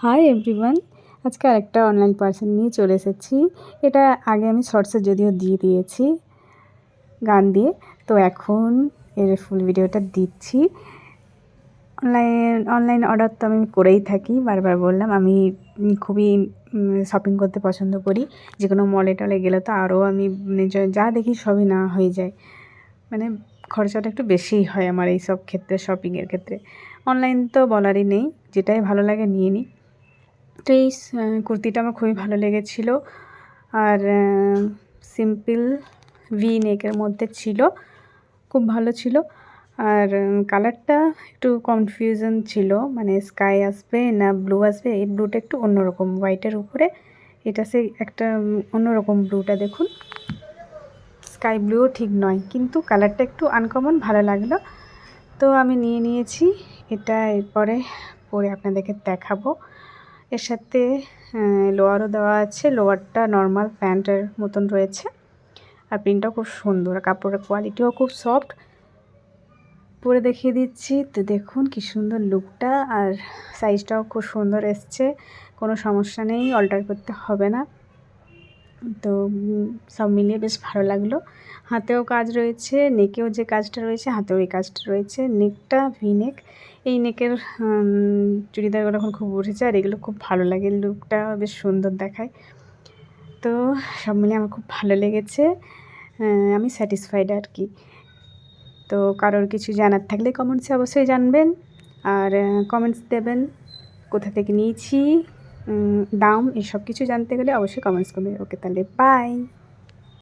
Hi everyone, আজকে আরেকটা online parcel নিয়ে চলে এসেছি। এটা আগে আমি শর্টসে যদিও দিয়ে দিয়েছি গান দিয়ে, তো এখন এর ফুল ভিডিওটা দিচ্ছি। অনলাইন অর্ডার তো আমি করেই থাকি, বারবার বললাম। আমি খুবই শপিং করতে পছন্দ করি। যে কোনো মলে টলে গেলে তো আরও আমি যা দেখি সবই না হয়ে যায়, মানে খরচাটা একটু বেশিই হয় আমার এই সব ক্ষেত্রে, শপিংয়ের ক্ষেত্রে। অনলাইন তো বলারই নেই, যেটাই ভালো লাগে নিয়ে নিই। তো এই কুর্তিটা আমার খুবই ভালো লেগেছিল, আর সিম্পল ভি নেকের মধ্যে ছিল, খুব ভালো ছিল। আর কালারটা একটু কনফিউশন ছিল, মানে স্কাই আসবে না ব্লু আসবে। এই ব্লুটা একটু অন্যরকম, হোয়াইটের উপরে এটা সেই একটা অন্যরকম ব্লুটা দেখুন, স্কাই ব্লুও ঠিক নয়, কিন্তু কালারটা একটু আনকমন, ভালো লাগলো। তো আমি নিয়ে নিয়েছি এটা, এরপরে পরে আপনাদেরকে দেখাবো। এর সাথে লোয়ারও দেওয়া আছে, লোয়ারটা নর্মাল প্যান্টের মতন রয়েছে, আর প্রিন্টটাও খুব সুন্দর, কাপড়ের কোয়ালিটিও খুব সফট। পরে দেখিয়ে দিচ্ছি, তো দেখুন কি সুন্দর লুকটা, আর সাইজটাও খুব সুন্দর এসছে, কোনো সমস্যা নেই, অল্টার করতে হবে না। তো সব মিলিয়ে বেশ ভালো লাগলো। হাতেও কাজ রয়েছে, নেকেও যে কাজটা রয়েছে, হাতেও এই কাজটা রয়েছে। নেকটা ভি নেক, এই নেকের চুড়িদারগুলো এখন খুব উঠেছে, আর এগুলো খুব ভালো লাগে, লুকটা বেশ সুন্দর দেখায়। তো সব মিলিয়ে আমার খুব ভালো লেগেছে, আমি স্যাটিসফাইড আর কি। তো কারোর কিছু জানার থাকলে কমেন্টসে অবশ্যই জানবেন, আর কমেন্টস দেবেন কোথা থেকে নিয়েছি, দাম, এসব কিছু জানতে গেলে অবশ্যই কমেন্টস করবেন। ওকে, তাহলে বাই।